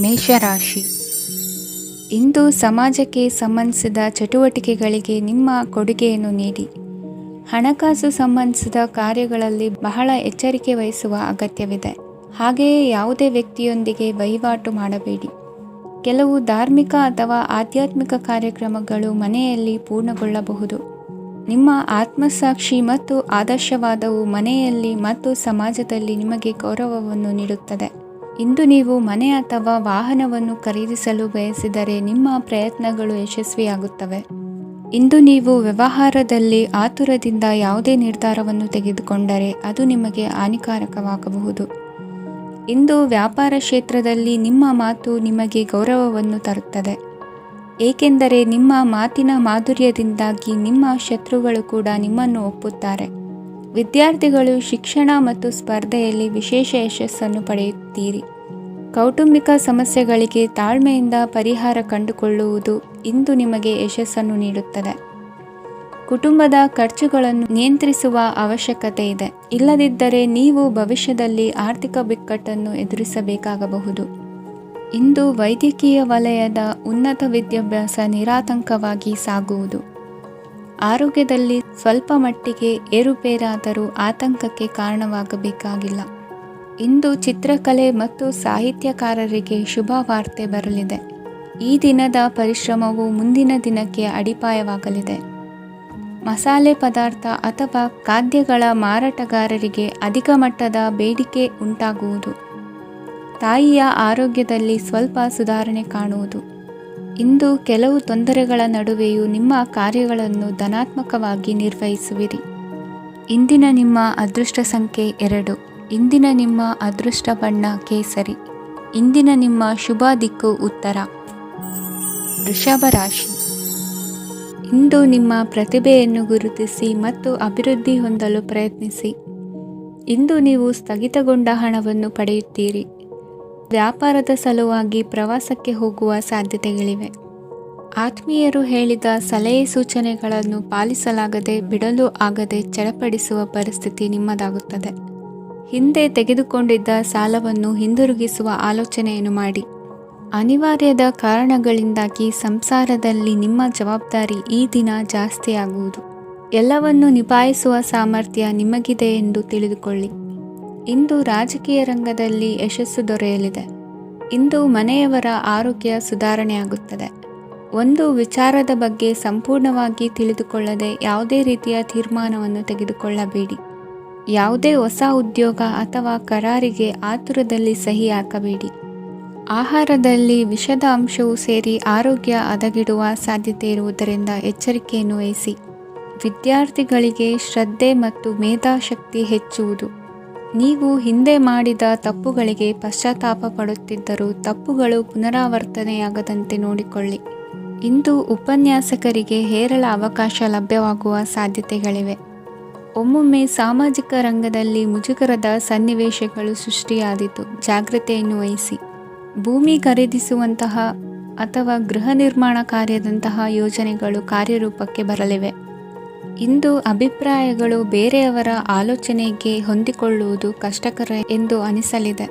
ಮೇಷರಾಶಿ. ಇಂದು ಸಮಾಜಕ್ಕೆ ಸಂಬಂಧಿಸಿದ ಚಟುವಟಿಕೆಗಳಿಗೆ ನಿಮ್ಮ ಕೊಡುಗೆಯನ್ನು ನೀಡಿ. ಹಣಕಾಸು ಸಂಬಂಧಿಸಿದ ಕಾರ್ಯಗಳಲ್ಲಿ ಬಹಳ ಎಚ್ಚರಿಕೆ ವಹಿಸುವ ಅಗತ್ಯವಿದೆ. ಹಾಗೆಯೇ ಯಾವುದೇ ವ್ಯಕ್ತಿಯೊಂದಿಗೆ ವಹಿವಾಟು ಮಾಡಬೇಡಿ. ಕೆಲವು ಧಾರ್ಮಿಕ ಅಥವಾ ಆಧ್ಯಾತ್ಮಿಕ ಕಾರ್ಯಕ್ರಮಗಳು ಮನೆಯಲ್ಲಿ ಪೂರ್ಣಗೊಳ್ಳಬಹುದು. ನಿಮ್ಮ ಆತ್ಮಸಾಕ್ಷಿ ಮತ್ತು ಆದರ್ಶವಾದವು ಮನೆಯಲ್ಲಿ ಮತ್ತು ಸಮಾಜದಲ್ಲಿ ನಿಮಗೆ ಗೌರವವನ್ನು ನೀಡುತ್ತದೆ. ಇಂದು ನೀವು ಮನೆ ಅಥವಾ ವಾಹನವನ್ನು ಖರೀದಿಸಲು ಬಯಸಿದರೆ ನಿಮ್ಮ ಪ್ರಯತ್ನಗಳು ಯಶಸ್ವಿಯಾಗುತ್ತವೆ. ಇಂದು ನೀವು ವ್ಯವಹಾರದಲ್ಲಿ ಆತುರದಿಂದ ಯಾವುದೇ ನಿರ್ಧಾರವನ್ನು ತೆಗೆದುಕೊಂಡರೆ ಅದು ನಿಮಗೆ ಹಾನಿಕಾರಕವಾಗಬಹುದು. ಇಂದು ವ್ಯಾಪಾರ ಕ್ಷೇತ್ರದಲ್ಲಿ ನಿಮ್ಮ ಮಾತು ನಿಮಗೆ ಗೌರವವನ್ನು ತರುತ್ತದೆ, ಏಕೆಂದರೆ ನಿಮ್ಮ ಮಾತಿನ ಮಾಧುರ್ಯದಿಂದಾಗಿ ನಿಮ್ಮ ಶತ್ರುಗಳು ಕೂಡ ನಿಮ್ಮನ್ನು ಒಪ್ಪುತ್ತಾರೆ. ವಿದ್ಯಾರ್ಥಿಗಳು ಶಿಕ್ಷಣ ಮತ್ತು ಸ್ಪರ್ಧೆಯಲ್ಲಿ ವಿಶೇಷ ಯಶಸ್ಸನ್ನು ಪಡೆಯುತ್ತೀರಿ. ಕೌಟುಂಬಿಕ ಸಮಸ್ಯೆಗಳಿಗೆ ತಾಳ್ಮೆಯಿಂದ ಪರಿಹಾರ ಕಂಡುಕೊಳ್ಳುವುದು ಇಂದು ನಿಮಗೆ ಯಶಸ್ಸನ್ನು ನೀಡುತ್ತದೆ. ಕುಟುಂಬದ ಖರ್ಚುಗಳನ್ನು ನಿಯಂತ್ರಿಸುವ ಅವಶ್ಯಕತೆ ಇದೆ, ಇಲ್ಲದಿದ್ದರೆ ನೀವು ಭವಿಷ್ಯದಲ್ಲಿ ಆರ್ಥಿಕ ಬಿಕ್ಕಟ್ಟನ್ನು ಎದುರಿಸಬೇಕಾಗಬಹುದು. ಇಂದು ವೈದ್ಯಕೀಯ ವಲಯದ ಉನ್ನತ ವಿದ್ಯಾಭ್ಯಾಸ ನಿರಾತಂಕವಾಗಿ ಸಾಗುವುದು. ಆರೋಗ್ಯದಲ್ಲಿ ಸ್ವಲ್ಪ ಮಟ್ಟಿಗೆ ಏರುಪೇರಾದರೂ ಆತಂಕಕ್ಕೆ ಕಾರಣವಾಗಬೇಕಾಗಿಲ್ಲ. ಇಂದು ಚಿತ್ರಕಲೆ ಮತ್ತು ಸಾಹಿತ್ಯಕಾರರಿಗೆ ಶುಭ ವಾರ್ತೆ ಬರಲಿದೆ. ಈ ದಿನದ ಪರಿಶ್ರಮವು ಮುಂದಿನ ದಿನಕ್ಕೆ ಅಡಿಪಾಯವಾಗಲಿದೆ. ಮಸಾಲೆ ಪದಾರ್ಥ ಅಥವಾ ಖಾದ್ಯಗಳ ಮಾರಾಟಗಾರರಿಗೆ ಅಧಿಕ ಮಟ್ಟದ ಬೇಡಿಕೆ ಉಂಟಾಗುವುದು. ತಾಯಿಯ ಆರೋಗ್ಯದಲ್ಲಿ ಸ್ವಲ್ಪ ಸುಧಾರಣೆ ಕಾಣುವುದು. ಇಂದು ಕೆಲವು ತೊಂದರೆಗಳ ನಡುವೆಯೂ ನಿಮ್ಮ ಕಾರ್ಯಗಳನ್ನು ಧನಾತ್ಮಕವಾಗಿ ನಿರ್ವಹಿಸುವಿರಿ. ಇಂದಿನ ನಿಮ್ಮ ಅದೃಷ್ಟ ಸಂಖ್ಯೆ 2. ಇಂದಿನ ನಿಮ್ಮ ಅದೃಷ್ಟ ಬಣ್ಣ ಕೇಸರಿ. ಇಂದಿನ ನಿಮ್ಮ ಶುಭ ದಿಕ್ಕು ಉತ್ತರ. ವೃಷಭ ರಾಶಿ. ಇಂದು ನಿಮ್ಮ ಪ್ರತಿಭೆಯನ್ನು ಗುರುತಿಸಿ ಮತ್ತು ಅಭಿವೃದ್ಧಿ ಹೊಂದಲು ಪ್ರಯತ್ನಿಸಿ. ಇಂದು ನೀವು ಸ್ಥಗಿತಗೊಂಡ ಹಣವನ್ನು ಪಡೆಯುತ್ತೀರಿ. ವ್ಯಾಪಾರದ ಸಲುವಾಗಿ ಪ್ರವಾಸಕ್ಕೆ ಹೋಗುವ ಸಾಧ್ಯತೆಗಳಿವೆ. ಆತ್ಮೀಯರು ಹೇಳಿದ ಸಲಹೆ ಸೂಚನೆಗಳನ್ನು ಪಾಲಿಸಲಾಗದೆ ಬಿಡಲು ಆಗದೆ ಚಡಪಡಿಸುವ ಪರಿಸ್ಥಿತಿ ನಿಮ್ಮದಾಗುತ್ತದೆ. ಹಿಂದೆ ತೆಗೆದುಕೊಂಡಿದ್ದ ಸಾಲವನ್ನು ಹಿಂದಿರುಗಿಸುವ ಆಲೋಚನೆಯನ್ನು ಮಾಡಿ. ಅನಿವಾರ್ಯದ ಕಾರಣಗಳಿಂದಾಗಿ ಸಂಸಾರದಲ್ಲಿ ನಿಮ್ಮ ಜವಾಬ್ದಾರಿ ಈ ದಿನ ಜಾಸ್ತಿಯಾಗುವುದು. ಎಲ್ಲವನ್ನು ನಿಭಾಯಿಸುವ ಸಾಮರ್ಥ್ಯ ನಿಮಗಿದೆ ಎಂದು ತಿಳಿದುಕೊಳ್ಳಿ. ಇಂದು ರಾಜಕೀಯ ರಂಗದಲ್ಲಿ ಯಶಸ್ಸು ದೊರೆಯಲಿದೆ. ಇಂದು ಮನೆಯವರ ಆರೋಗ್ಯ ಸುಧಾರಣೆಯಾಗುತ್ತದೆ. ಒಂದು ವಿಚಾರದ ಬಗ್ಗೆ ಸಂಪೂರ್ಣವಾಗಿ ತಿಳಿದುಕೊಳ್ಳದೆ ಯಾವುದೇ ರೀತಿಯ ತೀರ್ಮಾನವನ್ನು ತೆಗೆದುಕೊಳ್ಳಬೇಡಿ. ಯಾವುದೇ ಹೊಸ ಉದ್ಯೋಗ ಅಥವಾ ಕರಾರಿಗೆ ಆತುರದಲ್ಲಿ ಸಹಿ ಹಾಕಬೇಡಿ. ಆಹಾರದಲ್ಲಿ ವಿಷದ ಅಂಶವು ಸೇರಿ ಆರೋಗ್ಯ ಹದಗೆಡುವ ಸಾಧ್ಯತೆ ಇರುವುದರಿಂದ ಎಚ್ಚರಿಕೆಯನ್ನು ವಹಿಸಿ. ವಿದ್ಯಾರ್ಥಿಗಳಿಗೆ ಶ್ರದ್ಧೆ ಮತ್ತು ಮೇಧಾಶಕ್ತಿ ಹೆಚ್ಚುವುದು. ನೀವು ಹಿಂದೆ ಮಾಡಿದ ತಪ್ಪುಗಳಿಗೆ ಪಶ್ಚಾತ್ತಾಪ ಪಡುತ್ತಿದ್ದರೂ ತಪ್ಪುಗಳು ಪುನರಾವರ್ತನೆಯಾಗದಂತೆ ನೋಡಿಕೊಳ್ಳಿ. ಇಂದು ಉಪನ್ಯಾಸಕರಿಗೆ ಹೇರಳ ಅವಕಾಶ ಲಭ್ಯವಾಗುವ ಸಾಧ್ಯತೆಗಳಿವೆ. ಒಮ್ಮೊಮ್ಮೆ ಸಾಮಾಜಿಕ ರಂಗದಲ್ಲಿ ಮುಜುಗರದ ಸನ್ನಿವೇಶಗಳು ಸೃಷ್ಟಿಯಾದೀತು, ಜಾಗ್ರತೆಯನ್ನು ವಹಿಸಿ. ಭೂಮಿ ಖರೀದಿಸುವಂತಹ ಅಥವಾ ಗೃಹ ನಿರ್ಮಾಣ ಕಾರ್ಯದಂತಹ ಯೋಜನೆಗಳು ಕಾರ್ಯರೂಪಕ್ಕೆ ಬರಲಿವೆ. ಇಂದು ಅಭಿಪ್ರಾಯಗಳು ಬೇರೆಯವರ ಆಲೋಚನೆಗೆ ಹೊಂದಿಕೊಳ್ಳುವುದು ಕಷ್ಟಕರ ಎಂದು ಅನಿಸಲಿದೆ.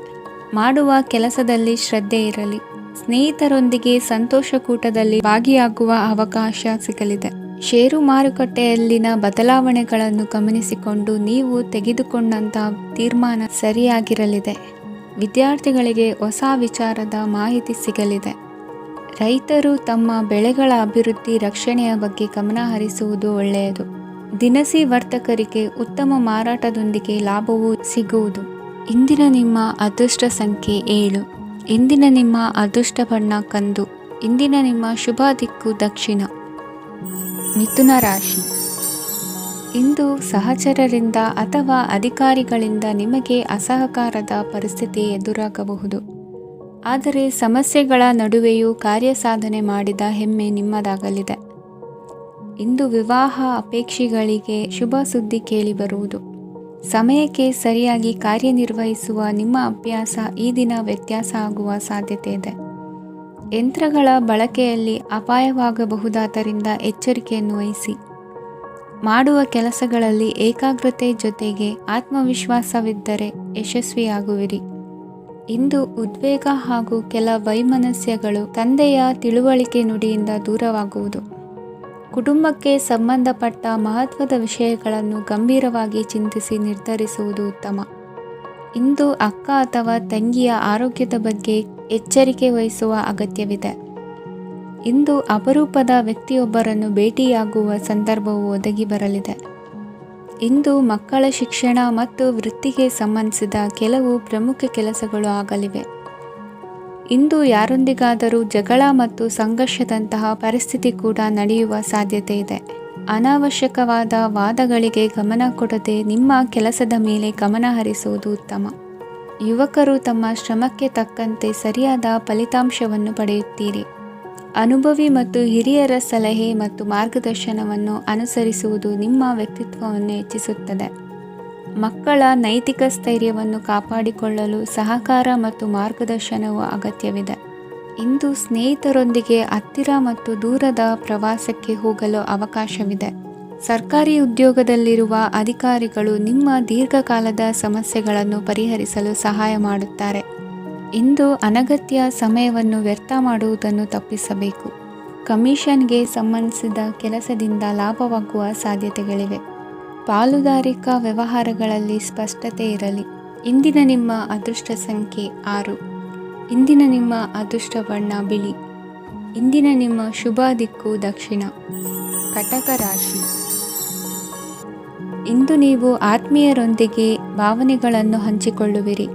ಮಾಡುವ ಕೆಲಸದಲ್ಲಿ ಶ್ರದ್ಧೆ ಇರಲಿ. ಸ್ನೇಹಿತರೊಂದಿಗೆ ಸಂತೋಷಕೂಟದಲ್ಲಿ ಭಾಗಿಯಾಗುವ ಅವಕಾಶ ಸಿಗಲಿದೆ. ಷೇರು ಮಾರುಕಟ್ಟೆಯಲ್ಲಿನ ಬದಲಾವಣೆಗಳನ್ನು ಗಮನಿಸಿಕೊಂಡು ನೀವು ತೆಗೆದುಕೊಂಡಂಥ ತೀರ್ಮಾನ ಸರಿಯಾಗಿರಲಿದೆ. ವಿದ್ಯಾರ್ಥಿಗಳಿಗೆ ಹೊಸ ವಿಚಾರದ ಮಾಹಿತಿ ಸಿಗಲಿದೆ. ರೈತರು ತಮ್ಮ ಬೆಳೆಗಳ ಅಭಿವೃದ್ಧಿ ರಕ್ಷಣೆಯ ಬಗ್ಗೆ ಗಮನ ಹರಿಸುವುದು ಒಳ್ಳೆಯದು. ದಿನಸಿ ವರ್ತಕರಿಗೆ ಉತ್ತಮ ಮಾರಾಟದೊಂದಿಗೆ ಲಾಭವೂ ಸಿಗುವುದು. ಇಂದಿನ ನಿಮ್ಮ ಅದೃಷ್ಟ ಸಂಖ್ಯೆ 7. ಇಂದಿನ ನಿಮ್ಮ ಅದೃಷ್ಟ ಬಣ್ಣ ಕಂದು. ಇಂದಿನ ನಿಮ್ಮ ಶುಭ ದಿಕ್ಕು ದಕ್ಷಿಣ. ಮಿಥುನ ರಾಶಿ. ಇಂದು ಸಹಚರರಿಂದ ಅಥವಾ ಅಧಿಕಾರಿಗಳಿಂದ ನಿಮಗೆ ಅಸಹಕಾರದ ಪರಿಸ್ಥಿತಿ ಎದುರಾಗಬಹುದು. ಆದರೆ ಸಮಸ್ಯೆಗಳ ನಡುವೆಯೂ ಕಾರ್ಯಸಾಧನೆ ಮಾಡಿದ ಹೆಮ್ಮೆ ನಿಮ್ಮದಾಗಲಿದೆ. ಇಂದು ವಿವಾಹ ಅಪೇಕ್ಷಿಗಳಿಗೆ ಶುಭ ಸುದ್ದಿ ಕೇಳಿಬರುವುದು. ಸಮಯಕ್ಕೆ ಸರಿಯಾಗಿ ಕಾರ್ಯನಿರ್ವಹಿಸುವ ನಿಮ್ಮ ಅಭ್ಯಾಸ ಈ ದಿನ ವ್ಯತ್ಯಾಸ ಆಗುವ ಸಾಧ್ಯತೆ ಇದೆ. ಯಂತ್ರಗಳ ಬಳಕೆಯಲ್ಲಿ ಅಪಾಯವಾಗಬಹುದಾದ್ದರಿಂದ ಎಚ್ಚರಿಕೆಯನ್ನು ವಹಿಸಿ. ಮಾಡುವ ಕೆಲಸಗಳಲ್ಲಿ ಏಕಾಗ್ರತೆ ಜೊತೆಗೆ ಆತ್ಮವಿಶ್ವಾಸವಿದ್ದರೆ ಯಶಸ್ವಿಯಾಗುವಿರಿ. ಇಂದು ಉದ್ವೇಗ ಹಾಗೂ ಕೆಲ ವೈಮನಸ್ಯಗಳು ತಂದೆಯ ತಿಳುವಳಿಕೆ ನುಡಿಯಿಂದ ದೂರವಾಗುವುದು. ಕುಟುಂಬಕ್ಕೆ ಸಂಬಂಧಪಟ್ಟ ಮಹತ್ವದ ವಿಷಯಗಳನ್ನು ಗಂಭೀರವಾಗಿ ಚಿಂತಿಸಿ ನಿರ್ಧರಿಸುವುದು ಉತ್ತಮ. ಇಂದು ಅಕ್ಕ ಅಥವಾ ತಂಗಿಯ ಆರೋಗ್ಯದ ಬಗ್ಗೆ ಎಚ್ಚರಿಕೆ ವಹಿಸುವ ಅಗತ್ಯವಿದೆ. ಇಂದು ಅಪರೂಪದ ವ್ಯಕ್ತಿಯೊಬ್ಬರನ್ನು ಭೇಟಿಯಾಗುವ ಸಂದರ್ಭವು ಒದಗಿ ಬರಲಿದೆ. ಇಂದು ಮಕ್ಕಳ ಶಿಕ್ಷಣ ಮತ್ತು ವೃತ್ತಿಗೆ ಸಂಬಂಧಿಸಿದ ಕೆಲವು ಪ್ರಮುಖ ಕೆಲಸಗಳು ಆಗಲಿವೆ. ಇಂದು ಯಾರೊಂದಿಗಾದರೂ ಜಗಳ ಮತ್ತು ಸಂಘರ್ಷದಂತಹ ಪರಿಸ್ಥಿತಿ ಕೂಡ ನಡೆಯುವ ಸಾಧ್ಯತೆ ಇದೆ. ಅನಾವಶ್ಯಕವಾದ ವಾದಗಳಿಗೆ ಗಮನ ಕೊಡದೆ ನಿಮ್ಮ ಕೆಲಸದ ಮೇಲೆ ಗಮನ ಹರಿಸುವುದು ಉತ್ತಮ. ಯುವಕರು ತಮ್ಮ ಶ್ರಮಕ್ಕೆ ತಕ್ಕಂತೆ ಸರಿಯಾದ ಫಲಿತಾಂಶವನ್ನು ಪಡೆಯುತ್ತೀರಿ. ಅನುಭವಿ ಮತ್ತು ಹಿರಿಯರ ಸಲಹೆ ಮತ್ತು ಮಾರ್ಗದರ್ಶನವನ್ನು ಅನುಸರಿಸುವುದು ನಿಮ್ಮ ವ್ಯಕ್ತಿತ್ವವನ್ನು ಹೆಚ್ಚಿಸುತ್ತದೆ. ಮಕ್ಕಳ ನೈತಿಕ ಸ್ಥೈರ್ಯವನ್ನು ಕಾಪಾಡಿಕೊಳ್ಳಲು ಸಹಕಾರ ಮತ್ತು ಮಾರ್ಗದರ್ಶನವು ಅಗತ್ಯವಿದೆ. ಇಂದು ಸ್ನೇಹಿತರೊಂದಿಗೆ ಹತ್ತಿರ ಮತ್ತು ದೂರದ ಪ್ರವಾಸಕ್ಕೆ ಹೋಗಲು ಅವಕಾಶವಿದೆ. ಸರ್ಕಾರಿ ಉದ್ಯೋಗದಲ್ಲಿರುವ ಅಧಿಕಾರಿಗಳು ನಿಮ್ಮ ದೀರ್ಘಕಾಲದ ಸಮಸ್ಯೆಗಳನ್ನು ಪರಿಹರಿಸಲು ಸಹಾಯ ಮಾಡುತ್ತಾರೆ. ಇಂದು ಅನಗತ್ಯ ಸಮಯವನ್ನು ವ್ಯರ್ಥ ಮಾಡುವುದನ್ನು ತಪ್ಪಿಸಬೇಕು. ಕಮಿಷನ್ಗೆ ಸಂಬಂಧಿಸಿದ ಕೆಲಸದಿಂದ ಲಾಭವಾಗುವ ಸಾಧ್ಯತೆಗಳಿವೆ. ಪಾಲುದಾರಿಕಾ ವ್ಯವಹಾರಗಳಲ್ಲಿ ಸ್ಪಷ್ಟತೆ ಇರಲಿ. ಇಂದಿನ ನಿಮ್ಮ ಅದೃಷ್ಟ ಸಂಖ್ಯೆ 6. ಇಂದಿನ ನಿಮ್ಮ ಅದೃಷ್ಟ ಬಣ್ಣ ಬಿಳಿ. ಇಂದಿನ ನಿಮ್ಮ ಶುಭ ದಿಕ್ಕು ದಕ್ಷಿಣ. ಕಟಕ ರಾಶಿ. ಇಂದು ನೀವು ಆತ್ಮೀಯರೊಂದಿಗೆ ಭಾವನೆಗಳನ್ನು ಹಂಚಿಕೊಳ್ಳುವಿರಿ.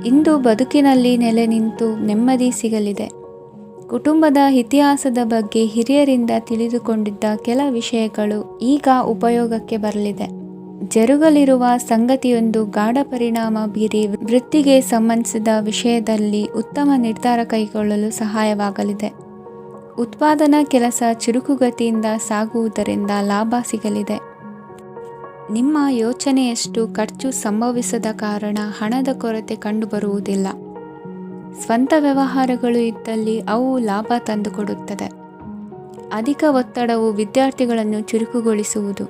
ಇಂದು ಬದುಕಿನಲ್ಲಿ ನೆಲೆ ನಿಂತು ನೆಮ್ಮದಿ ಸಿಗಲಿದೆ. ಕುಟುಂಬದ ಇತಿಹಾಸದ ಬಗ್ಗೆ ಹಿರಿಯರಿಂದ ತಿಳಿದುಕೊಂಡಿದ್ದ ಕೆಲ ವಿಷಯಗಳು ಈಗ ಉಪಯೋಗಕ್ಕೆ ಬರಲಿದೆ. ಜರುಗಲಿರುವ ಸಂಗತಿಯೊಂದು ಗಾಢ ಪರಿಣಾಮ ಬೀರಿ ವೃತ್ತಿಗೆ ಸಂಬಂಧಿಸಿದ ವಿಷಯದಲ್ಲಿ ಉತ್ತಮ ನಿರ್ಧಾರ ಕೈಗೊಳ್ಳಲು ಸಹಾಯವಾಗಲಿದೆ. ಉತ್ಪಾದನಾ ಕೆಲಸ ಚುರುಕುಗತಿಯಿಂದ ಸಾಗುವುದರಿಂದ ಲಾಭ ಸಿಗಲಿದೆ. ನಿಮ್ಮ ಯೋಚನೆಯಷ್ಟು ಖರ್ಚು ಸಂಭವಿಸದ ಕಾರಣ ಹಣದ ಕೊರತೆ ಕಂಡುಬರುವುದಿಲ್ಲ. ಸ್ವಂತ ವ್ಯವಹಾರಗಳು ಇದ್ದಲ್ಲಿ ಅವು ಲಾಭ ತಂದುಕೊಡುತ್ತದೆ. ಅಧಿಕ ಒತ್ತಡವು ವಿದ್ಯಾರ್ಥಿಗಳನ್ನು ಚುರುಕುಗೊಳಿಸುವುದು.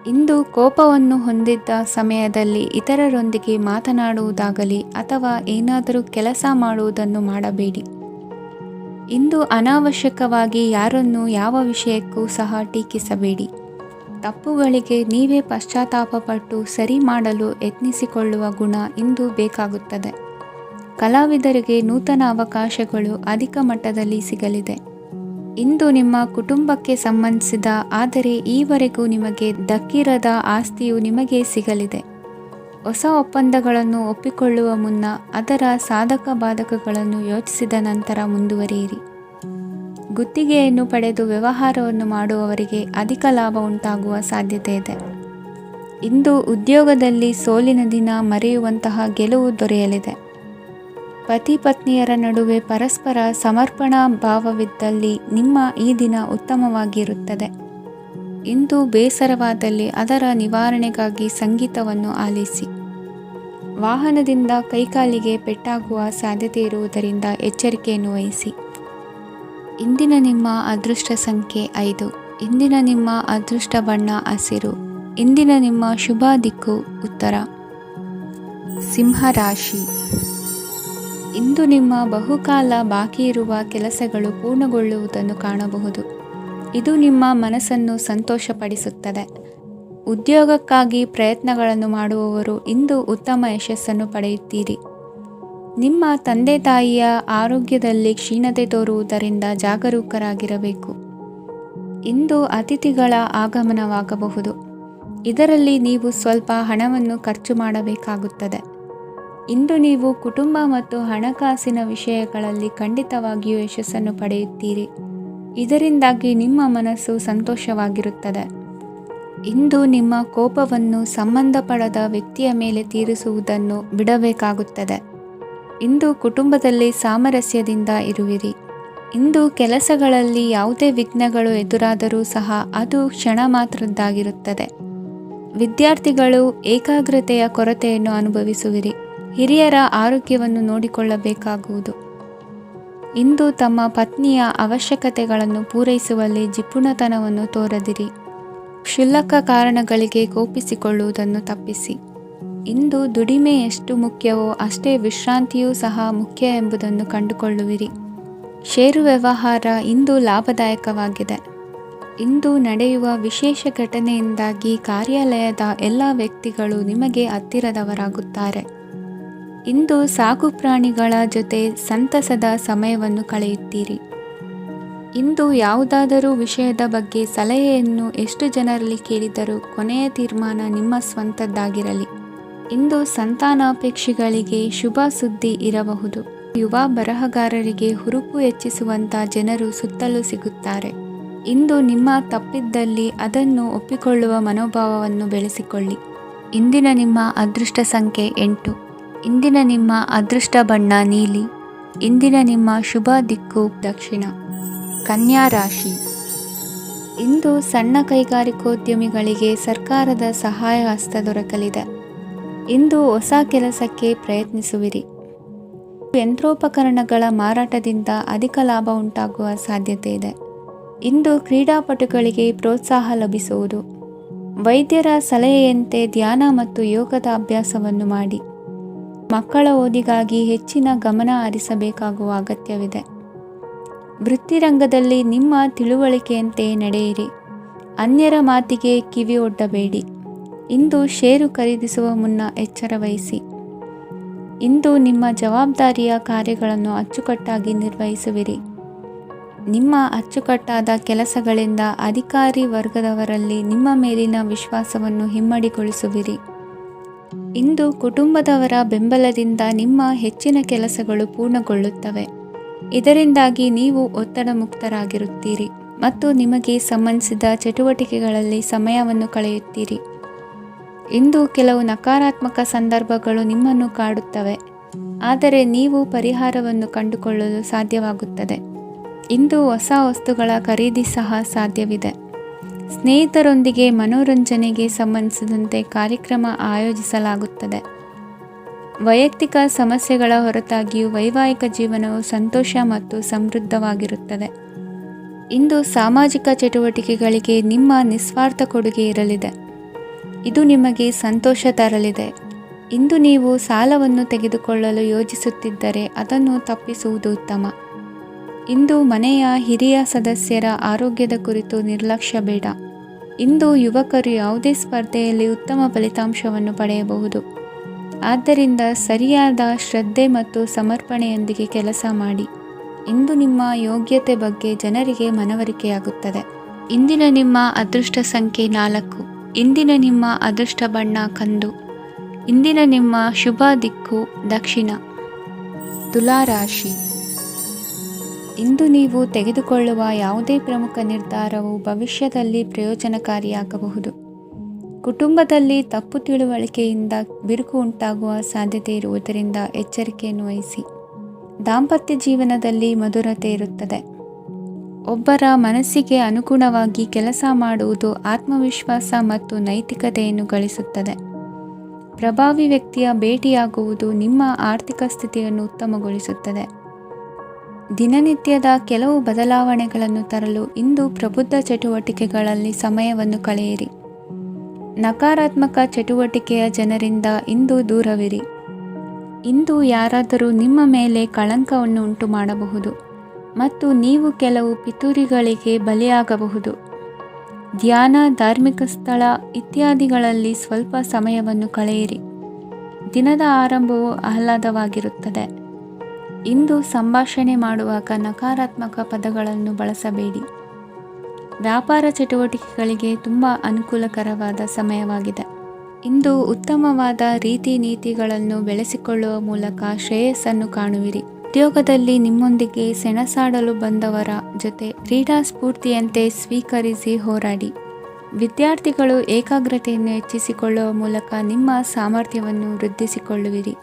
ಇಂದು ಕೋಪವನ್ನು ಹೊಂದಿದ್ದ ಸಮಯದಲ್ಲಿ ಇತರರೊಂದಿಗೆ ಮಾತನಾಡುವುದಾಗಲಿ ಅಥವಾ ಏನಾದರೂ ಕೆಲಸ ಮಾಡುವುದನ್ನು ಮಾಡಬೇಡಿ. ಇಂದು ಅನಾವಶ್ಯಕವಾಗಿ ಯಾರನ್ನೂ ಯಾವ ವಿಷಯಕ್ಕೂ ಸಹ ಟೀಕಿಸಬೇಡಿ. ತಪ್ಪುಗಳಿಗೆ ನೀವೇ ಪಶ್ಚಾತ್ತಾಪಪಟ್ಟು ಸರಿ ಮಾಡಲು ಯತ್ನಿಸಿಕೊಳ್ಳುವ ಗುಣ ಇಂದು ಬೇಕಾಗುತ್ತದೆ. ಕಲಾವಿದರಿಗೆ ನೂತನ ಅವಕಾಶಗಳು ಅಧಿಕ ಮಟ್ಟದಲ್ಲಿ ಸಿಗಲಿದೆ. ಇಂದು ನಿಮ್ಮ ಕುಟುಂಬಕ್ಕೆ ಸಂಬಂಧಿಸಿದ ಆದರೆ ಈವರೆಗೂ ನಿಮಗೆ ದಕ್ಕಿರದ ಆಸ್ತಿಯು ನಿಮಗೆ ಸಿಗಲಿದೆ. ಹೊಸ ಒಪ್ಪಂದಗಳನ್ನು ಒಪ್ಪಿಕೊಳ್ಳುವ ಮುನ್ನ ಅದರ ಸಾಧಕ ಬಾಧಕಗಳನ್ನು ಯೋಚಿಸಿದ ನಂತರ ಮುಂದುವರಿಯಿರಿ. ಗುತ್ತಿಗೆಯನ್ನು ಪಡೆದು ವ್ಯವಹಾರವನ್ನು ಮಾಡುವವರಿಗೆ ಅಧಿಕ ಲಾಭ ಉಂಟಾಗುವ ಸಾಧ್ಯತೆ ಇದೆ. ಇಂದು ಉದ್ಯೋಗದಲ್ಲಿ ಸೋಲಿನ ದಿನ ಮರೆಯುವಂತಹ ಗೆಲುವು ದೊರೆಯಲಿದೆ. ಪತಿ ಪತ್ನಿಯರ ನಡುವೆ ಪರಸ್ಪರ ಸಮರ್ಪಣಾ ಭಾವವಿದ್ದಲ್ಲಿ ನಿಮ್ಮ ಈ ದಿನ ಉತ್ತಮವಾಗಿರುತ್ತದೆ. ಇಂದು ಬೇಸರವಾದಲ್ಲಿ ಅದರ ನಿವಾರಣೆಗಾಗಿ ಸಂಗೀತವನ್ನು ಆಲಿಸಿ. ವಾಹನದಿಂದ ಕೈಕಾಲಿಗೆ ಪೆಟ್ಟಾಗುವ ಸಾಧ್ಯತೆ ಇರುವುದರಿಂದ ಎಚ್ಚರಿಕೆಯನ್ನು ವಹಿಸಿ. ಇಂದಿನ ನಿಮ್ಮ ಅದೃಷ್ಟ ಸಂಖ್ಯೆ 5. ಇಂದಿನ ನಿಮ್ಮ ಅದೃಷ್ಟ ಬಣ್ಣ ಹಸಿರು. ಇಂದಿನ ನಿಮ್ಮ ಶುಭ ದಿಕ್ಕು ಉತ್ತರ. ಸಿಂಹ ರಾಶಿ. ಇಂದು ನಿಮ್ಮ ಬಹುಕಾಲ ಬಾಕಿ ಇರುವ ಕೆಲಸಗಳು ಪೂರ್ಣಗೊಳ್ಳುವುದನ್ನು ಕಾಣಬಹುದು. ಇದು ನಿಮ್ಮ ಮನಸ್ಸನ್ನು ಸಂತೋಷಪಡಿಸುತ್ತದೆ. ಉದ್ಯೋಗಕ್ಕಾಗಿ ಪ್ರಯತ್ನಗಳನ್ನು ಮಾಡುವವರು ಇಂದು ಉತ್ತಮ ಯಶಸ್ಸನ್ನು ಪಡೆಯುತ್ತೀರಿ. ನಿಮ್ಮ ತಂದೆ ತಾಯಿಯ ಆರೋಗ್ಯದಲ್ಲಿ ಕ್ಷೀಣತೆ ತೋರುವುದರಿಂದ ಜಾಗರೂಕರಾಗಿರಬೇಕು. ಇಂದು ಅತಿಥಿಗಳ ಆಗಮನವಾಗಬಹುದು. ಇದರಲ್ಲಿ ನೀವು ಸ್ವಲ್ಪ ಹಣವನ್ನು ಖರ್ಚು ಮಾಡಬೇಕಾಗುತ್ತದೆ. ಇಂದು ನೀವು ಕುಟುಂಬ ಮತ್ತು ಹಣಕಾಸಿನ ವಿಷಯಗಳಲ್ಲಿ ಖಂಡಿತವಾಗಿಯೂ ಯಶಸ್ಸನ್ನು ಪಡೆಯುತ್ತೀರಿ. ಇದರಿಂದಾಗಿ ನಿಮ್ಮ ಮನಸ್ಸು ಸಂತೋಷವಾಗಿರುತ್ತದೆ. ಇಂದು ನಿಮ್ಮ ಕೋಪವನ್ನು ಸಂಬಂಧಪಡದ ವ್ಯಕ್ತಿಯ ಮೇಲೆ ತೀರಿಸುವುದನ್ನು ಬಿಡಬೇಕಾಗುತ್ತದೆ. ಇಂದು ಕುಟುಂಬದಲ್ಲಿ ಸಾಮರಸ್ಯದಿಂದ ಇರುವಿರಿ. ಇಂದು ಕೆಲಸಗಳಲ್ಲಿ ಯಾವುದೇ ವಿಘ್ನಗಳು ಎದುರಾದರೂ ಸಹ ಅದು ಕ್ಷಣ ಮಾತ್ರದ್ದಾಗಿರುತ್ತದೆ. ವಿದ್ಯಾರ್ಥಿಗಳು ಏಕಾಗ್ರತೆಯ ಕೊರತೆಯನ್ನು ಅನುಭವಿಸುವಿರಿ. ಹಿರಿಯರ ಆರೋಗ್ಯವನ್ನು ನೋಡಿಕೊಳ್ಳಬೇಕಾಗುವುದು. ಇಂದು ತಮ್ಮ ಪತ್ನಿಯ ಅವಶ್ಯಕತೆಗಳನ್ನು ಪೂರೈಸುವಲ್ಲಿ ಜಿಪುಣತನವನ್ನು ತೋರದಿರಿ. ಕ್ಷುಲ್ಲಕ ಕಾರಣಗಳಿಗೆ ಕೋಪಿಸಿಕೊಳ್ಳುವುದನ್ನು ತಪ್ಪಿಸಿ. ಇಂದು ದುಡಿಮೆ ಎಷ್ಟು ಮುಖ್ಯವೋ ಅಷ್ಟೇ ವಿಶ್ರಾಂತಿಯೂ ಸಹ ಮುಖ್ಯ ಎಂಬುದನ್ನು ಕಂಡುಕೊಳ್ಳುವಿರಿ. ಷೇರು ವ್ಯವಹಾರ ಇಂದು ಲಾಭದಾಯಕವಾಗಿದೆ. ಇಂದು ನಡೆಯುವ ವಿಶೇಷ ಘಟನೆಯಿಂದಾಗಿ ಕಾರ್ಯಾಲಯದ ಎಲ್ಲ ವ್ಯಕ್ತಿಗಳು ನಿಮಗೆ ಹತ್ತಿರದವರಾಗುತ್ತಾರೆ. ಇಂದು ಸಾಕು ಪ್ರಾಣಿಗಳ ಜೊತೆ ಸಂತಸದ ಸಮಯವನ್ನು ಕಳೆಯುತ್ತೀರಿ. ಇಂದು ಯಾವುದಾದರೂ ವಿಷಯದ ಬಗ್ಗೆ ಸಲಹೆಯನ್ನು ಎಷ್ಟು ಜನರಲ್ಲಿ ಕೇಳಿದರೂ ಕೊನೆಯ ತೀರ್ಮಾನ ನಿಮ್ಮ ಸ್ವಂತದ್ದಾಗಿರಲಿ. ಇಂದು ಸಂತಾನಾಪೇಕ್ಷಿಗಳಿಗೆ ಶುಭ ಸುದ್ದಿ ಇರಬಹುದು. ಯುವ ಬರಹಗಾರರಿಗೆ ಹುರುಪು ಹೆಚ್ಚಿಸುವಂಥ ಜನರು ಸುತ್ತಲೂ ಸಿಗುತ್ತಾರೆ. ಇಂದು ನಿಮ್ಮ ತಪ್ಪಿದ್ದಲ್ಲಿ ಅದನ್ನು ಒಪ್ಪಿಕೊಳ್ಳುವ ಮನೋಭಾವವನ್ನು ಬೆಳೆಸಿಕೊಳ್ಳಿ. ಇಂದಿನ ನಿಮ್ಮ ಅದೃಷ್ಟ ಸಂಖ್ಯೆ 8. ಇಂದಿನ ನಿಮ್ಮ ಅದೃಷ್ಟ ಬಣ್ಣ ನೀಲಿ. ಇಂದಿನ ನಿಮ್ಮ ಶುಭ ದಿಕ್ಕು ದಕ್ಷಿಣ. ಕನ್ಯಾ ರಾಶಿ. ಇಂದು ಸಣ್ಣ ಕೈಗಾರಿಕೋದ್ಯಮಿಗಳಿಗೆ ಸರ್ಕಾರದ ಸಹಾಯ ಹಸ್ತ ದೊರಕಲಿದೆ. ಇಂದು ಹೊಸ ಕೆಲಸಕ್ಕೆ ಪ್ರಯತ್ನಿಸುವಿರಿ. ಯಂತ್ರೋಪಕರಣಗಳ ಮಾರಾಟದಿಂದ ಅಧಿಕ ಲಾಭ ಉಂಟಾಗುವ ಸಾಧ್ಯತೆ ಇದೆ. ಇಂದು ಕ್ರೀಡಾಪಟುಗಳಿಗೆ ಪ್ರೋತ್ಸಾಹ ಲಭಿಸುವುದು. ವೈದ್ಯರ ಸಲಹೆಯಂತೆ ಧ್ಯಾನ ಮತ್ತು ಯೋಗದ ಅಭ್ಯಾಸವನ್ನು ಮಾಡಿ. ಮಕ್ಕಳ ಓದಿಗಾಗಿ ಹೆಚ್ಚಿನ ಗಮನ ಹರಿಸಬೇಕಾಗುವ ಅಗತ್ಯವಿದೆ. ವೃತ್ತಿರಂಗದಲ್ಲಿ ನಿಮ್ಮ ತಿಳುವಳಿಕೆಯಂತೆ ನಡೆಯಿರಿ. ಅನ್ಯರ ಮಾತಿಗೆ ಕಿವಿ ಒಡ್ಡಬೇಡಿ. ಇಂದು ಷೇರು ಖರೀದಿಸುವ ಮುನ್ನ ಎಚ್ಚರ ವಹಿಸಿ. ಇಂದು ನಿಮ್ಮ ಜವಾಬ್ದಾರಿಯ ಕಾರ್ಯಗಳನ್ನು ಅಚ್ಚುಕಟ್ಟಾಗಿ ನಿರ್ವಹಿಸುವಿರಿ. ನಿಮ್ಮ ಅಚ್ಚುಕಟ್ಟಾದ ಕೆಲಸಗಳಿಂದ ಅಧಿಕಾರಿ ವರ್ಗದವರಲ್ಲಿ ನಿಮ್ಮ ಮೇಲಿನ ವಿಶ್ವಾಸವನ್ನು ಇಮ್ಮಡಿಗೊಳಿಸುವಿರಿ. ಇಂದು ಕುಟುಂಬದವರ ಬೆಂಬಲದಿಂದ ನಿಮ್ಮ ಹೆಚ್ಚಿನ ಕೆಲಸಗಳು ಪೂರ್ಣಗೊಳ್ಳುತ್ತವೆ. ಇದರಿಂದಾಗಿ ನೀವು ಒತ್ತಡ ಮುಕ್ತರಾಗಿರುತ್ತೀರಿ ಮತ್ತು ನಿಮಗೆ ಸಂಬಂಧಿಸಿದ ಚಟುವಟಿಕೆಗಳಲ್ಲಿ ಸಮಯವನ್ನು ಕಳೆಯುತ್ತೀರಿ. ಇಂದು ಕೆಲವು ನಕಾರಾತ್ಮಕ ಸಂದರ್ಭಗಳು ನಿಮ್ಮನ್ನು ಕಾಡುತ್ತವೆ, ಆದರೆ ನೀವು ಪರಿಹಾರವನ್ನು ಕಂಡುಕೊಳ್ಳಲು ಸಾಧ್ಯವಾಗುತ್ತದೆ. ಇಂದು ಹೊಸ ವಸ್ತುಗಳ ಖರೀದಿ ಸಹ ಸಾಧ್ಯವಿದೆ. ಸ್ನೇಹಿತರೊಂದಿಗೆ ಮನೋರಂಜನೆಗೆ ಸಂಬಂಧಿಸಿದಂತೆ ಕಾರ್ಯಕ್ರಮ ಆಯೋಜಿಸಲಾಗುತ್ತದೆ. ವೈಯಕ್ತಿಕ ಸಮಸ್ಯೆಗಳ ಹೊರತಾಗಿಯೂ ವೈವಾಹಿಕ ಜೀವನವು ಸಂತೋಷ ಮತ್ತು ಸಮೃದ್ಧವಾಗಿರುತ್ತದೆ. ಇಂದು ಸಾಮಾಜಿಕ ಚಟುವಟಿಕೆಗಳಿಗೆ ನಿಮ್ಮ ನಿಸ್ವಾರ್ಥ ಕೊಡುಗೆ ಇರಲಿದೆ. ಇದು ನಿಮಗೆ ಸಂತೋಷ ತರಲಿದೆ. ಇಂದು ನೀವು ಸಾಲವನ್ನು ತೆಗೆದುಕೊಳ್ಳಲು ಯೋಜಿಸುತ್ತಿದ್ದರೆ ಅದನ್ನು ತಪ್ಪಿಸುವುದು ಉತ್ತಮ. ಇಂದು ಮನೆಯ ಹಿರಿಯ ಸದಸ್ಯರ ಆರೋಗ್ಯದ ಕುರಿತು ನಿರ್ಲಕ್ಷ್ಯ ಬೇಡ. ಇಂದು ಯುವಕರು ಯಾವುದೇ ಸ್ಪರ್ಧೆಯಲ್ಲಿ ಉತ್ತಮ ಫಲಿತಾಂಶವನ್ನು ಪಡೆಯಬಹುದು. ಆದ್ದರಿಂದ ಸರಿಯಾದ ಶ್ರದ್ಧೆ ಮತ್ತು ಸಮರ್ಪಣೆಯೊಂದಿಗೆ ಕೆಲಸ ಮಾಡಿ. ಇಂದು ನಿಮ್ಮ ಯೋಗ್ಯತೆ ಬಗ್ಗೆ ಜನರಿಗೆ ಮನವರಿಕೆಯಾಗುತ್ತದೆ. ಇಂದಿನ ನಿಮ್ಮ ಅದೃಷ್ಟ ಸಂಖ್ಯೆ 4. ಇಂದಿನ ನಿಮ್ಮ ಅದೃಷ್ಟ ಬಣ್ಣ ಕಂದು. ಇಂದಿನ ನಿಮ್ಮ ಶುಭ ದಿಕ್ಕು ದಕ್ಷಿಣ. ತುಲಾ ರಾಶಿ. ಇಂದು ನೀವು ತೆಗೆದುಕೊಳ್ಳುವ ಯಾವುದೇ ಪ್ರಮುಖ ನಿರ್ಧಾರವು ಭವಿಷ್ಯದಲ್ಲಿ ಪ್ರಯೋಜನಕಾರಿಯಾಗಬಹುದು. ಕುಟುಂಬದಲ್ಲಿ ತಪ್ಪು ತಿಳುವಳಿಕೆಯಿಂದ ಬಿರುಕು ಉಂಟಾಗುವ ಸಾಧ್ಯತೆ ಇರುವುದರಿಂದ ಎಚ್ಚರಿಕೆಯನ್ನು ವಹಿಸಿ. ದಾಂಪತ್ಯ ಜೀವನದಲ್ಲಿ ಮಧುರತೆ ಇರುತ್ತದೆ. ಒಬ್ಬರ ಮನಸ್ಸಿಗೆ ಅನುಗುಣವಾಗಿ ಕೆಲಸ ಮಾಡುವುದು ಆತ್ಮವಿಶ್ವಾಸ ಮತ್ತು ನೈತಿಕತೆಯನ್ನು ಗಳಿಸುತ್ತದೆ. ಪ್ರಭಾವಿ ವ್ಯಕ್ತಿಯ ಭೇಟಿಯಾಗುವುದು ನಿಮ್ಮ ಆರ್ಥಿಕ ಸ್ಥಿತಿಯನ್ನು ಉತ್ತಮಗೊಳಿಸುತ್ತದೆ. ದಿನನಿತ್ಯದ ಕೆಲವು ಬದಲಾವಣೆಗಳನ್ನು ತರಲು ಇಂದು ಪ್ರಬುದ್ಧ ಚಟುವಟಿಕೆಗಳಲ್ಲಿ ಸಮಯವನ್ನು ಕಳೆಯಿರಿ. ನಕಾರಾತ್ಮಕ ಚಟುವಟಿಕೆಯ ಜನರಿಂದ ಇಂದು ದೂರವಿರಿ. ಇಂದು ಯಾರಾದರೂ ನಿಮ್ಮ ಮೇಲೆ ಕಳಂಕವನ್ನು ಉಂಟು ಮಾಡಬಹುದು ಮತ್ತು ನೀವು ಕೆಲವು ಪಿತೂರಿಗಳಿಗೆ ಬಲಿಯಾಗಬಹುದು. ಧ್ಯಾನ, ಧಾರ್ಮಿಕ ಸ್ಥಳ ಇತ್ಯಾದಿಗಳಲ್ಲಿ ಸ್ವಲ್ಪ ಸಮಯವನ್ನು ಕಳೆಯಿರಿ. ದಿನದ ಆರಂಭವು ಆಹ್ಲಾದವಾಗಿರುತ್ತದೆ. ಇಂದು ಸಂಭಾಷಣೆ ಮಾಡುವಾಗ ನಕಾರಾತ್ಮಕ ಪದಗಳನ್ನು ಬಳಸಬೇಡಿ. ವ್ಯಾಪಾರ ಚಟುವಟಿಕೆಗಳಿಗೆ ತುಂಬ ಅನುಕೂಲಕರವಾದ ಸಮಯವಾಗಿದೆ. ಇಂದು ಉತ್ತಮವಾದ ರೀತಿ ನೀತಿಗಳನ್ನು ಬೆಳೆಸಿಕೊಳ್ಳುವ ಮೂಲಕ ಶ್ರೇಯಸ್ಸನ್ನು ಕಾಣುವಿರಿ. ಉದ್ಯೋಗದಲ್ಲಿ ನಿಮ್ಮೊಂದಿಗೆ ಸೆಣಸಾಡಲು ಬಂದವರ ಜೊತೆ ಕ್ರೀಡಾ ಸ್ಫೂರ್ತಿಯಂತೆ ಸ್ವೀಕರಿಸಿ ಹೋರಾಡಿ. ವಿದ್ಯಾರ್ಥಿಗಳು ಏಕಾಗ್ರತೆಯನ್ನು ಹೆಚ್ಚಿಸಿಕೊಳ್ಳುವ ಮೂಲಕ ನಿಮ್ಮ ಸಾಮರ್ಥ್ಯವನ್ನು ವೃದ್ಧಿಸಿಕೊಳ್ಳುವಿರಿ.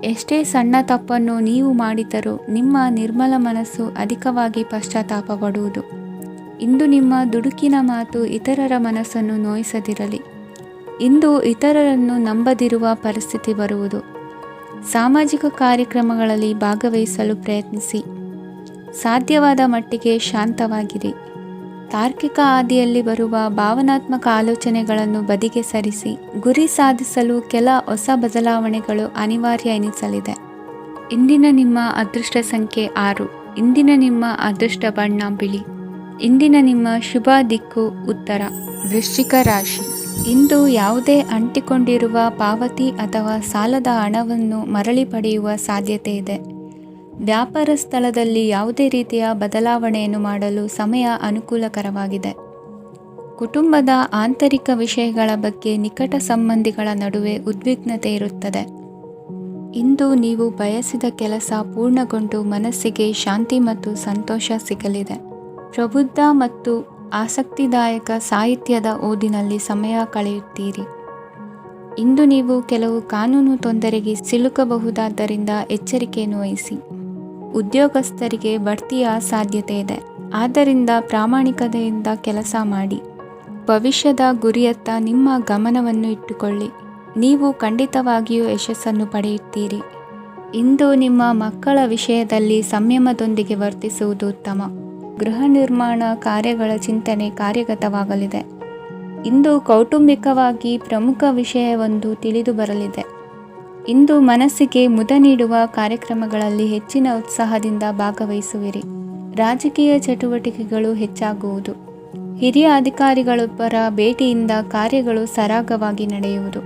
ಎಷ್ಟೇ ಸಣ್ಣ ತಪ್ಪನ್ನು ನೀವು ಮಾಡಿದರೂ ನಿಮ್ಮ ನಿರ್ಮಲ ಮನಸ್ಸು ಅಧಿಕವಾಗಿ ಪಶ್ಚಾತ್ತಾಪ ಪಡುವುದು. ಇಂದು ನಿಮ್ಮ ದುಡುಕಿನ ಮಾತು ಇತರರ ಮನಸ್ಸನ್ನು ನೋಯಿಸದಿರಲಿ. ಇಂದು ಇತರರನ್ನು ನಂಬದಿರುವ ಪರಿಸ್ಥಿತಿ ಬರುವುದು. ಸಾಮಾಜಿಕ ಕಾರ್ಯಕ್ರಮಗಳಲ್ಲಿ ಭಾಗವಹಿಸಲು ಪ್ರಯತ್ನಿಸಿ. ಸಾಧ್ಯವಾದ ಮಟ್ಟಿಗೆ ಶಾಂತವಾಗಿರಿ. ತಾರ್ಕಿಕ ಹಾದಿಯಲ್ಲಿ ಬರುವ ಭಾವನಾತ್ಮಕ ಆಲೋಚನೆಗಳನ್ನು ಬದಿಗೆ ಸರಿಸಿ ಗುರಿ ಸಾಧಿಸಲು ಕೆಲ ಹೊಸ ಬದಲಾವಣೆಗಳು ಅನಿವಾರ್ಯ ಎನಿಸಲಿದೆ. ಇಂದಿನ ನಿಮ್ಮ ಅದೃಷ್ಟ ಸಂಖ್ಯೆ 6. ಇಂದಿನ ನಿಮ್ಮ ಅದೃಷ್ಟ ಬಣ್ಣ ಬಿಳಿ. ಇಂದಿನ ನಿಮ್ಮ ಶುಭ ದಿಕ್ಕು ಉತ್ತರ. ವೃಶ್ಚಿಕ ರಾಶಿ. ಇಂದು ಯಾವುದೇ ಅಂಟಿಕೊಂಡಿರುವ ಪಾವತಿ ಅಥವಾ ಸಾಲದ ಹಣವನ್ನು ಮರಳಿ ಪಡೆಯುವ ಸಾಧ್ಯತೆ ಇದೆ. ವ್ಯಾಪಾರ ಸ್ಥಳದಲ್ಲಿ ಯಾವುದೇ ರೀತಿಯ ಬದಲಾವಣೆಯನ್ನು ಮಾಡಲು ಸಮಯ ಅನುಕೂಲಕರವಾಗಿದೆ. ಕುಟುಂಬದ ಆಂತರಿಕ ವಿಷಯಗಳ ಬಗ್ಗೆ ನಿಕಟ ಸಂಬಂಧಿಗಳ ನಡುವೆ ಉದ್ವಿಗ್ನತೆ ಇರುತ್ತದೆ. ಇಂದು ನೀವು ಬಯಸಿದ ಕೆಲಸ ಪೂರ್ಣಗೊಂಡು ಮನಸ್ಸಿಗೆ ಶಾಂತಿ ಮತ್ತು ಸಂತೋಷ ಸಿಗಲಿದೆ. ಪ್ರಬುದ್ಧ ಮತ್ತು ಆಸಕ್ತಿದಾಯಕ ಸಾಹಿತ್ಯದ ಓದಿನಲ್ಲಿ ಸಮಯ ಕಳೆಯುತ್ತೀರಿ. ಇಂದು ನೀವು ಕೆಲವು ಕಾನೂನು ತೊಂದರೆಗೆ ಸಿಲುಕಬಹುದಾದ್ದರಿಂದ ಎಚ್ಚರಿಕೆಯನ್ನು ವಹಿಸಿ. ಉದ್ಯೋಗಸ್ಥರಿಗೆ ಬಡ್ತಿಯ ಸಾಧ್ಯತೆ ಇದೆ, ಆದ್ದರಿಂದ ಪ್ರಾಮಾಣಿಕತೆಯಿಂದ ಕೆಲಸ ಮಾಡಿ. ಭವಿಷ್ಯದ ಗುರಿಯತ್ತ ನಿಮ್ಮ ಗಮನವನ್ನು ಇಟ್ಟುಕೊಳ್ಳಿ. ನೀವು ಖಂಡಿತವಾಗಿಯೂ ಯಶಸ್ಸನ್ನು ಪಡೆಯುತ್ತೀರಿ. ಇಂದು ನಿಮ್ಮ ಮಕ್ಕಳ ವಿಷಯದಲ್ಲಿ ಸಂಯಮದೊಂದಿಗೆ ವರ್ತಿಸುವುದು ಉತ್ತಮ. ಗೃಹ ನಿರ್ಮಾಣ ಕಾರ್ಯಗಳ ಚಿಂತನೆ ಕಾರ್ಯಗತವಾಗಲಿದೆ. ಇಂದು ಕೌಟುಂಬಿಕವಾಗಿ ಪ್ರಮುಖ ವಿಷಯವೊಂದು ತಿಳಿದು ಬರಲಿದೆ. ಇಂದು ಮನಸ್ಸಿಗೆ ಮುದ ನೀಡುವ ಕಾರ್ಯಕ್ರಮಗಳಲ್ಲಿ ಹೆಚ್ಚಿನ ಉತ್ಸಾಹದಿಂದ ಭಾಗವಹಿಸುವಿರಿ. ರಾಜಕೀಯ ಚಟುವಟಿಕೆಗಳು ಹೆಚ್ಚಾಗುವುದು. ಹಿರಿಯ ಅಧಿಕಾರಿಗಳೊಬ್ಬರ ಭೇಟಿಯಿಂದ ಕಾರ್ಯಗಳು ಸರಾಗವಾಗಿ ನಡೆಯುವುದು.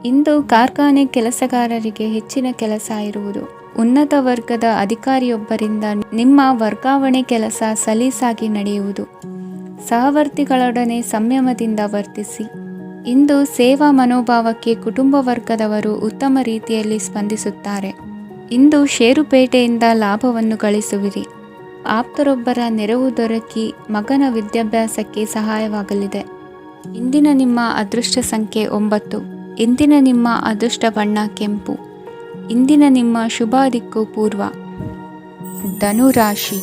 ಇಂದು ಕಾರ್ಖಾನೆ ಕೆಲಸಗಾರರಿಗೆ ಹೆಚ್ಚಿನ ಕೆಲಸ ಇರುವುದು. ಉನ್ನತ ವರ್ಗದ ಅಧಿಕಾರಿಯೊಬ್ಬರಿಂದ ನಿಮ್ಮ ವರ್ಗಾವಣೆ ಕೆಲಸ ಸಲೀಸಾಗಿ ನಡೆಯುವುದು. ಸಹವರ್ತಿಗಳೊಡನೆ ಸಂಯಮದಿಂದ ವರ್ತಿಸಿ. ಇಂದು ಸೇವಾ ಮನೋಭಾವಕ್ಕೆ ಕುಟುಂಬ ವರ್ಗದವರು ಉತ್ತಮ ರೀತಿಯಲ್ಲಿ ಸ್ಪಂದಿಸುತ್ತಾರೆ. ಇಂದು ಷೇರುಪೇಟೆಯಿಂದ ಲಾಭವನ್ನು ಗಳಿಸುವಿರಿ. ಆಪ್ತರೊಬ್ಬರ ನೆರವು ದೊರಕಿ ಮಗನ ವಿದ್ಯಾಭ್ಯಾಸಕ್ಕೆ ಸಹಾಯವಾಗಲಿದೆ. ಇಂದಿನ ನಿಮ್ಮ ಅದೃಷ್ಟ ಸಂಖ್ಯೆ 9. ಇಂದಿನ ನಿಮ್ಮ ಅದೃಷ್ಟ ಬಣ್ಣ ಕೆಂಪು. ಇಂದಿನ ನಿಮ್ಮ ಶುಭ ದಿಕ್ಕು ಪೂರ್ವ. ಧನುರಾಶಿ.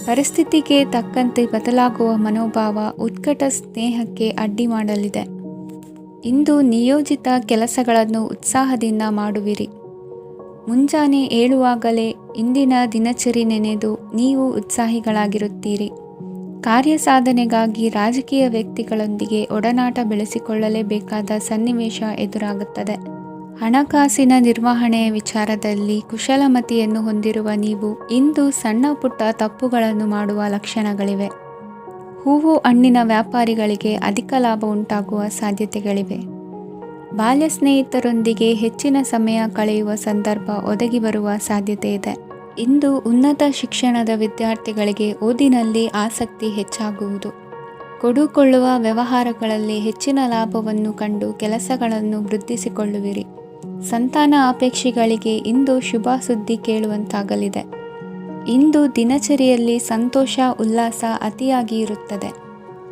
ಪರಿಸ್ಥಿತಿಗೆ ತಕ್ಕಂತೆ ಬದಲಾಗುವ ಮನೋಭಾವ ಉತ್ಕಟ ಸ್ನೇಹಕ್ಕೆ ಅಡ್ಡಿ ಮಾಡಲಿದೆ. ಇಂದು ನಿಯೋಜಿತ ಕೆಲಸಗಳನ್ನು ಉತ್ಸಾಹದಿಂದ ಮಾಡುವಿರಿ. ಮುಂಜಾನೆ ಏಳುವಾಗಲೇ ಇಂದಿನ ದಿನಚರಿ ನೆನೆದು ನೀವು ಉತ್ಸಾಹಿಗಳಾಗಿರುತ್ತೀರಿ. ಕಾರ್ಯ ಸಾಧನೆಗಾಗಿ ರಾಜಕೀಯ ವ್ಯಕ್ತಿಗಳೊಂದಿಗೆ ಒಡನಾಟ ಬೆಳೆಸಿಕೊಳ್ಳಲೇಬೇಕಾದ ಸನ್ನಿವೇಶ ಎದುರಾಗುತ್ತದೆ. ಹಣಕಾಸಿನ ನಿರ್ವಹಣೆಯ ವಿಚಾರದಲ್ಲಿ ಕುಶಲಮತಿಯನ್ನು ಹೊಂದಿರುವ ನೀವು ಇಂದು ಸಣ್ಣ ಪುಟ್ಟ ತಪ್ಪುಗಳನ್ನು ಮಾಡುವ ಲಕ್ಷಣಗಳಿವೆ. ಹೂವು ಹಣ್ಣಿನ ವ್ಯಾಪಾರಿಗಳಿಗೆ ಅಧಿಕ ಲಾಭ ಉಂಟಾಗುವ ಸಾಧ್ಯತೆಗಳಿವೆ. ಬಾಲ್ಯ ಸ್ನೇಹಿತರೊಂದಿಗೆ ಹೆಚ್ಚಿನ ಸಮಯ ಕಳೆಯುವ ಸಂದರ್ಭ ಒದಗಿ ಬರುವ ಸಾಧ್ಯತೆ ಇದೆ. ಇಂದು ಉನ್ನತ ಶಿಕ್ಷಣದ ವಿದ್ಯಾರ್ಥಿಗಳಿಗೆ ಓದಿನಲ್ಲಿ ಆಸಕ್ತಿ ಹೆಚ್ಚಾಗುವುದು. ಕೊಡುಕೊಳ್ಳುವ ವ್ಯವಹಾರಗಳಲ್ಲಿ ಹೆಚ್ಚಿನ ಲಾಭವನ್ನು ಕಂಡು ಕೆಲಸಗಳನ್ನು ವೃದ್ಧಿಸಿಕೊಳ್ಳುವಿರಿ. ಸಂತಾನ ಅಪೇಕ್ಷಿಗಳಿಗೆ ಇಂದು ಶುಭ ಸುದ್ದಿ ಕೇಳುವಂತಾಗಲಿದೆ. ಇಂದು ದಿನಚರಿಯಲ್ಲಿ ಸಂತೋಷ ಉಲ್ಲಾಸ ಅತಿಯಾಗಿ ಇರುತ್ತದೆ.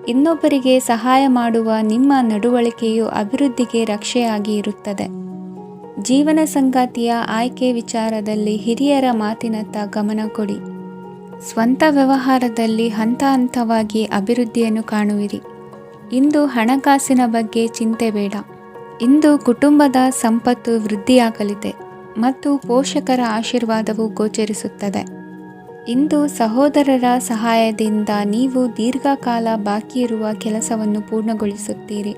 ಇನ್ನೊಬ್ಬರಿಗೆ ಸಹಾಯ ಮಾಡುವ ನಿಮ್ಮ ನಡವಳಿಕೆಯು ಅಭಿವೃದ್ಧಿಗೆ ರಕ್ಷೆಯಾಗಿ ಇರುತ್ತದೆ. ಜೀವನ ಸಂಗಾತಿಯ ಆಯ್ಕೆ ವಿಚಾರದಲ್ಲಿ ಹಿರಿಯರ ಮಾತಿನತ್ತ ಗಮನ ಕೊಡಿ. ಸ್ವಂತ ವ್ಯವಹಾರದಲ್ಲಿ ಹಂತ ಹಂತವಾಗಿ ಅಭಿವೃದ್ಧಿಯನ್ನು ಕಾಣುವಿರಿ. ಇಂದು ಹಣಕಾಸಿನ ಬಗ್ಗೆ ಚಿಂತೆ ಬೇಡ. ಇಂದು ಕುಟುಂಬದ ಸಂಪತ್ತು ವೃದ್ಧಿಯಾಗಲಿದೆ ಮತ್ತು ಪೋಷಕರ ಆಶೀರ್ವಾದವು ಗೋಚರಿಸುತ್ತದೆ. ಇಂದು ಸಹೋದರರ ಸಹಾಯದಿಂದ ನೀವು ದೀರ್ಘಕಾಲ ಬಾಕಿ ಇರುವ ಕೆಲಸವನ್ನು ಪೂರ್ಣಗೊಳಿಸುತ್ತೀರಿ.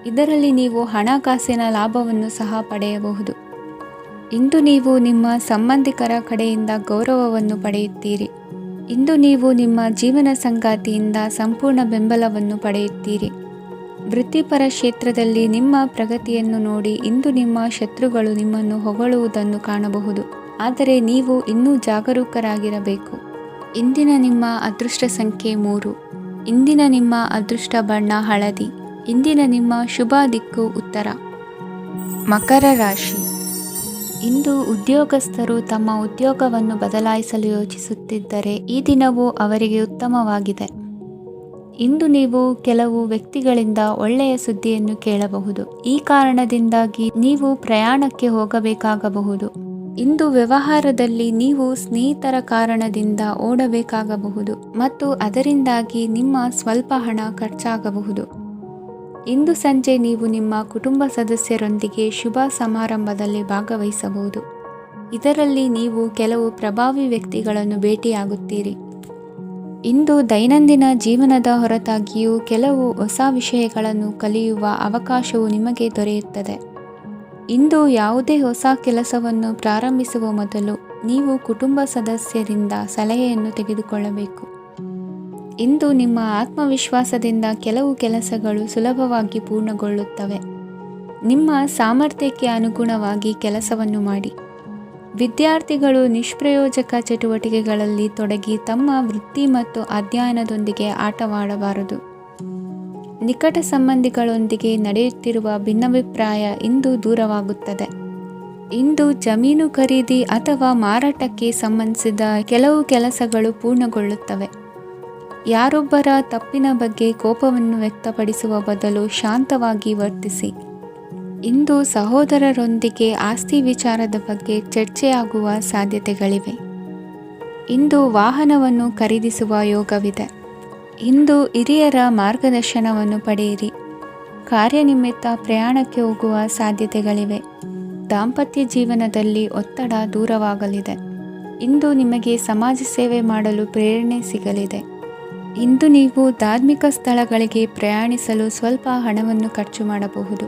ಇದರಲ್ಲಿ ನೀವು ಹಣಕಾಸಿನ ಲಾಭವನ್ನು ಸಹ ಪಡೆಯಬಹುದು. ಇಂದು ನೀವು ನಿಮ್ಮ ಸಂಬಂಧಿಕರ ಕಡೆಯಿಂದ ಗೌರವವನ್ನು ಪಡೆಯುತ್ತೀರಿ. ಇಂದು ನೀವು ನಿಮ್ಮ ಜೀವನ ಸಂಗಾತಿಯಿಂದ ಸಂಪೂರ್ಣ ಬೆಂಬಲವನ್ನು ಪಡೆಯುತ್ತೀರಿ. ವೃತ್ತಿಪರ ಕ್ಷೇತ್ರದಲ್ಲಿ ನಿಮ್ಮ ಪ್ರಗತಿಯನ್ನು ನೋಡಿ ಇಂದು ನಿಮ್ಮ ಶತ್ರುಗಳು ನಿಮ್ಮನ್ನು ಹೊಗಳುವುದನ್ನು ಕಾಣಬಹುದು. ಆದರೆ ನೀವು ಇನ್ನೂ ಜಾಗರೂಕರಾಗಿರಬೇಕು. ಇಂದಿನ ನಿಮ್ಮ ಅದೃಷ್ಟ ಸಂಖ್ಯೆ 3. ಇಂದಿನ ನಿಮ್ಮ ಅದೃಷ್ಟ ಬಣ್ಣ ಹಳದಿ. ಇಂದಿನ ನಿಮ್ಮ ಶುಭ ದಿಕ್ಕು ಉತ್ತರ. ಮಕರ ರಾಶಿ. ಇಂದು ಉದ್ಯೋಗಸ್ಥರು ತಮ್ಮ ಉದ್ಯೋಗವನ್ನು ಬದಲಾಯಿಸಲು ಯೋಚಿಸುತ್ತಿದ್ದರೆ ಈ ದಿನವೂ ಅವರಿಗೆ ಉತ್ತಮವಾಗಿದೆ. ಇಂದು ನೀವು ಕೆಲವು ವ್ಯಕ್ತಿಗಳಿಂದ ಒಳ್ಳೆಯ ಸುದ್ದಿಯನ್ನು ಕೇಳಬಹುದು. ಈ ಕಾರಣದಿಂದಾಗಿ ನೀವು ಪ್ರಯಾಣಕ್ಕೆ ಹೋಗಬೇಕಾಗಬಹುದು. ಇಂದು ವ್ಯವಹಾರದಲ್ಲಿ ನೀವು ಸ್ನೇಹಿತರ ಕಾರಣದಿಂದ ಓಡಬೇಕಾಗಬಹುದು ಮತ್ತು ಅದರಿಂದಾಗಿ ನಿಮ್ಮ ಸ್ವಲ್ಪ ಹಣ ಖರ್ಚಾಗಬಹುದು. ಇಂದು ಸಂಜೆ ನೀವು ನಿಮ್ಮ ಕುಟುಂಬ ಸದಸ್ಯರೊಂದಿಗೆ ಶುಭ ಸಮಾರಂಭದಲ್ಲಿ ಭಾಗವಹಿಸಬಹುದು. ಇದರಲ್ಲಿ ನೀವು ಕೆಲವು ಪ್ರಭಾವಿ ವ್ಯಕ್ತಿಗಳನ್ನು ಭೇಟಿಯಾಗುತ್ತೀರಿ. ಇಂದು ದೈನಂದಿನ ಜೀವನದ ಹೊರತಾಗಿಯೂ ಕೆಲವು ಹೊಸ ವಿಷಯಗಳನ್ನು ಕಲಿಯುವ ಅವಕಾಶವು ನಿಮಗೆ ದೊರೆಯುತ್ತದೆ. ಇಂದು ಯಾವುದೇ ಹೊಸ ಕೆಲಸವನ್ನು ಪ್ರಾರಂಭಿಸುವ ಮೊದಲು ನೀವು ಕುಟುಂಬ ಸದಸ್ಯರಿಂದ ಸಲಹೆಯನ್ನು ತೆಗೆದುಕೊಳ್ಳಬೇಕು. ಇಂದು ನಿಮ್ಮ ಆತ್ಮವಿಶ್ವಾಸದಿಂದ ಕೆಲವು ಕೆಲಸಗಳು ಸುಲಭವಾಗಿ ಪೂರ್ಣಗೊಳ್ಳುತ್ತವೆ. ನಿಮ್ಮ ಸಾಮರ್ಥ್ಯಕ್ಕೆ ಅನುಗುಣವಾಗಿ ಕೆಲಸವನ್ನು ಮಾಡಿ. ವಿದ್ಯಾರ್ಥಿಗಳು ನಿಷ್ಪ್ರಯೋಜಕ ಚಟುವಟಿಕೆಗಳಲ್ಲಿ ತೊಡಗಿ ತಮ್ಮ ವೃತ್ತಿ ಮತ್ತು ಅಧ್ಯಯನದೊಂದಿಗೆ ಆಟವಾಡಬಾರದು. ನಿಕಟ ಸಂಬಂಧಿಗಳೊಂದಿಗೆ ನಡೆಯುತ್ತಿರುವ ಭಿನ್ನಾಭಿಪ್ರಾಯ ಇಂದು ದೂರವಾಗುತ್ತದೆ. ಇಂದು ಜಮೀನು ಖರೀದಿ ಅಥವಾ ಮಾರಾಟಕ್ಕೆ ಸಂಬಂಧಿಸಿದ ಕೆಲವು ಕೆಲಸಗಳು ಪೂರ್ಣಗೊಳ್ಳುತ್ತವೆ. ಯಾರೊಬ್ಬರ ತಪ್ಪಿನ ಬಗ್ಗೆ ಕೋಪವನ್ನು ವ್ಯಕ್ತಪಡಿಸುವ ಬದಲು ಶಾಂತವಾಗಿ ವರ್ತಿಸಿ. ಇಂದು ಸಹೋದರರೊಂದಿಗೆ ಆಸ್ತಿ ವಿಚಾರದ ಬಗ್ಗೆ ಚರ್ಚೆಯಾಗುವ ಸಾಧ್ಯತೆಗಳಿವೆ. ಇಂದು ವಾಹನವನ್ನು ಖರೀದಿಸುವ ಯೋಗವಿದೆ. ಇಂದು ಹಿರಿಯರ ಮಾರ್ಗದರ್ಶನವನ್ನು ಪಡೆಯಿರಿ. ಕಾರ್ಯನಿಮಿತ್ತ ಪ್ರಯಾಣಕ್ಕೆ ಹೋಗುವ ಸಾಧ್ಯತೆಗಳಿವೆ. ದಾಂಪತ್ಯ ಜೀವನದಲ್ಲಿ ಒತ್ತಡ ದೂರವಾಗಲಿದೆ. ಇಂದು ನಿಮಗೆ ಸಮಾಜ ಸೇವೆ ಮಾಡಲು ಪ್ರೇರಣೆ ಸಿಗಲಿದೆ. ಇಂದು ನೀವು ಧಾರ್ಮಿಕ ಸ್ಥಳಗಳಿಗೆ ಪ್ರಯಾಣಿಸಲು ಸ್ವಲ್ಪ ಹಣವನ್ನು ಖರ್ಚು ಮಾಡಬಹುದು.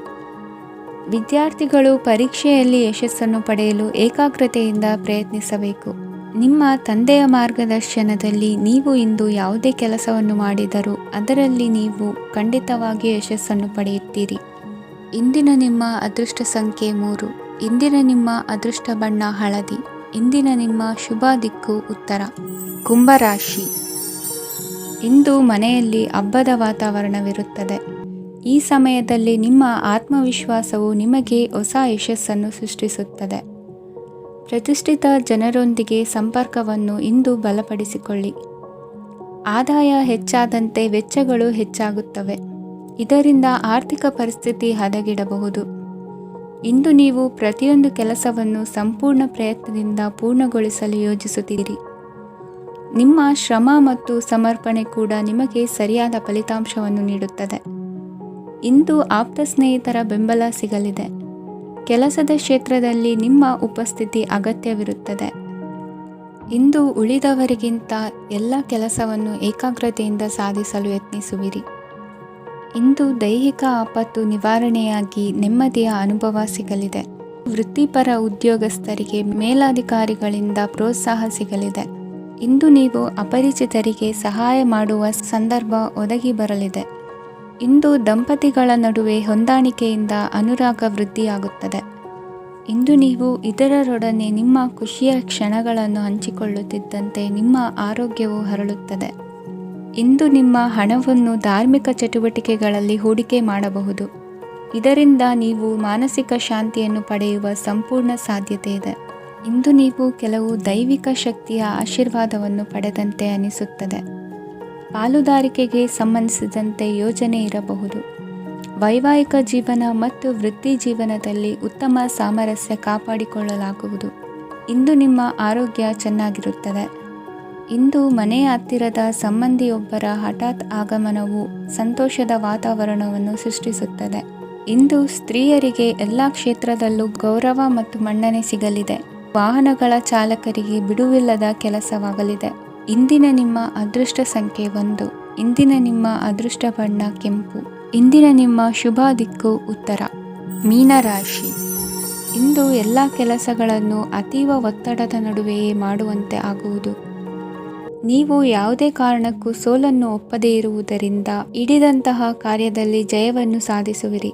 ವಿದ್ಯಾರ್ಥಿಗಳು ಪರೀಕ್ಷೆಯಲ್ಲಿ ಯಶಸ್ಸನ್ನು ಪಡೆಯಲು ಏಕಾಗ್ರತೆಯಿಂದ ಪ್ರಯತ್ನಿಸಬೇಕು. ನಿಮ್ಮ ತಂದೆಯ ಮಾರ್ಗದರ್ಶನದಲ್ಲಿ ನೀವು ಇಂದು ಯಾವುದೇ ಕೆಲಸವನ್ನು ಮಾಡಿದರೂ ಅದರಲ್ಲಿ ನೀವು ಖಂಡಿತವಾಗಿ ಯಶಸ್ಸನ್ನು ಪಡೆಯುತ್ತೀರಿ. ಇಂದಿನ ನಿಮ್ಮ ಅದೃಷ್ಟ ಸಂಖ್ಯೆ 3. ಇಂದಿನ ನಿಮ್ಮ ಅದೃಷ್ಟ ಬಣ್ಣ ಹಳದಿ. ಇಂದಿನ ನಿಮ್ಮ ಶುಭ ದಿಕ್ಕು ಉತ್ತರ. ಕುಂಭರಾಶಿ. ಇಂದು ಮನೆಯಲ್ಲಿ ಹಬ್ಬದ ವಾತಾವರಣವಿರುತ್ತದೆ. ಈ ಸಮಯದಲ್ಲಿ ನಿಮ್ಮ ಆತ್ಮವಿಶ್ವಾಸವು ನಿಮಗೆ ಹೊಸ ಯಶಸ್ಸನ್ನು ಸೃಷ್ಟಿಸುತ್ತದೆ. ಪ್ರತಿಷ್ಠಿತ ಜನರೊಂದಿಗೆ ಸಂಪರ್ಕವನ್ನು ಇಂದು ಬಲಪಡಿಸಿಕೊಳ್ಳಿ. ಆದಾಯ ಹೆಚ್ಚಾದಂತೆ ವೆಚ್ಚಗಳು ಹೆಚ್ಚಾಗುತ್ತವೆ. ಇದರಿಂದ ಆರ್ಥಿಕ ಪರಿಸ್ಥಿತಿ ಹದಗೆಡಬಹುದು. ಇಂದು ನೀವು ಪ್ರತಿಯೊಂದು ಕೆಲಸವನ್ನು ಸಂಪೂರ್ಣ ಪ್ರಯತ್ನದಿಂದ ಪೂರ್ಣಗೊಳಿಸಲು ಯೋಜಿಸುತ್ತೀರಿ. ನಿಮ್ಮ ಶ್ರಮ ಮತ್ತು ಸಮರ್ಪಣೆ ಕೂಡ ನಿಮಗೆ ಸರಿಯಾದ ಫಲಿತಾಂಶವನ್ನು ನೀಡುತ್ತದೆ. ಇಂದು ಆಪ್ತ ಸ್ನೇಹಿತರ ಬೆಂಬಲ ಸಿಗಲಿದೆ. ಕೆಲಸದ ಕ್ಷೇತ್ರದಲ್ಲಿ ನಿಮ್ಮ ಉಪಸ್ಥಿತಿ ಅಗತ್ಯವಿರುತ್ತದೆ. ಇಂದು ಉಳಿದವರಿಗಿಂತ ಎಲ್ಲ ಕೆಲಸವನ್ನು ಏಕಾಗ್ರತೆಯಿಂದ ಸಾಧಿಸಲು ಯತ್ನಿಸುವಿರಿ. ಇಂದು ದೈಹಿಕ ಆಪತ್ತು ನಿವಾರಣೆಯಾಗಿ ನೆಮ್ಮದಿಯ ಅನುಭವ ಸಿಗಲಿದೆ. ವೃತ್ತಿಪರ ಉದ್ಯೋಗಸ್ಥರಿಗೆ ಮೇಲಾಧಿಕಾರಿಗಳಿಂದ ಪ್ರೋತ್ಸಾಹ ಸಿಗಲಿದೆ. ಇಂದು ನೀವು ಅಪರಿಚಿತರಿಗೆ ಸಹಾಯ ಮಾಡುವ ಸಂದರ್ಭ ಒದಗಿ ಬರಲಿದೆ. ಇಂದು ದಂಪತಿಗಳ ನಡುವೆ ಹೊಂದಾಣಿಕೆಯಿಂದ ಅನುರಾಗ ವೃದ್ಧಿಯಾಗುತ್ತದೆ. ಇಂದು ನೀವು ಇತರರೊಡನೆ ನಿಮ್ಮ ಖುಷಿಯ ಕ್ಷಣಗಳನ್ನು ಹಂಚಿಕೊಳ್ಳುತ್ತಿದ್ದಂತೆ ನಿಮ್ಮ ಆರೋಗ್ಯವು ಹರಳುತ್ತದೆ. ಇಂದು ನಿಮ್ಮ ಹಣವನ್ನು ಧಾರ್ಮಿಕ ಚಟುವಟಿಕೆಗಳಲ್ಲಿ ಹೂಡಿಕೆ ಮಾಡಬಹುದು. ಇದರಿಂದ ನೀವು ಮಾನಸಿಕ ಶಾಂತಿಯನ್ನು ಪಡೆಯುವ ಸಂಪೂರ್ಣ ಸಾಧ್ಯತೆ ಇದೆ. ಇಂದು ನೀವು ಕೆಲವು ದೈವಿಕ ಶಕ್ತಿಯ ಆಶೀರ್ವಾದವನ್ನು ಪಡೆದಂತೆ ಅನಿಸುತ್ತದೆ. ಪಾಲುದಾರಿಕೆಗೆ ಸಂಬಂಧಿಸಿದಂತೆ ಯೋಜನೆ ಇರಬಹುದು. ವೈವಾಹಿಕ ಜೀವನ ಮತ್ತು ವೃತ್ತಿ ಜೀವನದಲ್ಲಿ ಉತ್ತಮ ಸಾಮರಸ್ಯ ಕಾಪಾಡಿಕೊಳ್ಳಲಾಗುವುದು. ಇಂದು ನಿಮ್ಮ ಆರೋಗ್ಯ ಚೆನ್ನಾಗಿರುತ್ತದೆ. ಇಂದು ಮನೆಯ ಹತ್ತಿರದ ಸಂಬಂಧಿಯೊಬ್ಬರ ಹಠಾತ್ ಆಗಮನವು ಸಂತೋಷದ ವಾತಾವರಣವನ್ನು ಸೃಷ್ಟಿಸುತ್ತದೆ. ಇಂದು ಸ್ತ್ರೀಯರಿಗೆ ಎಲ್ಲ ಕ್ಷೇತ್ರದಲ್ಲೂ ಗೌರವ ಮತ್ತು ಮನ್ನಣೆ ಸಿಗಲಿದೆ. ವಾಹನಗಳ ಚಾಲಕರಿಗೆ ಬಿಡುವಿಲ್ಲದ ಕೆಲಸವಾಗಲಿದೆ. ಇಂದಿನ ನಿಮ್ಮ ಅದೃಷ್ಟ ಸಂಖ್ಯೆ 1. ಇಂದಿನ ನಿಮ್ಮ ಅದೃಷ್ಟ ಬಣ್ಣ ಕೆಂಪು. ಇಂದಿನ ನಿಮ್ಮ ಶುಭ ದಿಕ್ಕು ಉತ್ತರ. ಮೀನರಾಶಿ. ಇಂದು ಎಲ್ಲ ಕೆಲಸಗಳನ್ನು ಅತೀವ ಒತ್ತಡದ ನಡುವೆಯೇ ಮಾಡುವಂತೆ ಆಗುವುದು. ನೀವು ಯಾವುದೇ ಕಾರಣಕ್ಕೂ ಸೋಲನ್ನು ಒಪ್ಪದೇ ಇರುವುದರಿಂದ ಹಿಡಿದಂತಹ ಕಾರ್ಯದಲ್ಲಿ ಜಯವನ್ನು ಸಾಧಿಸುವಿರಿ.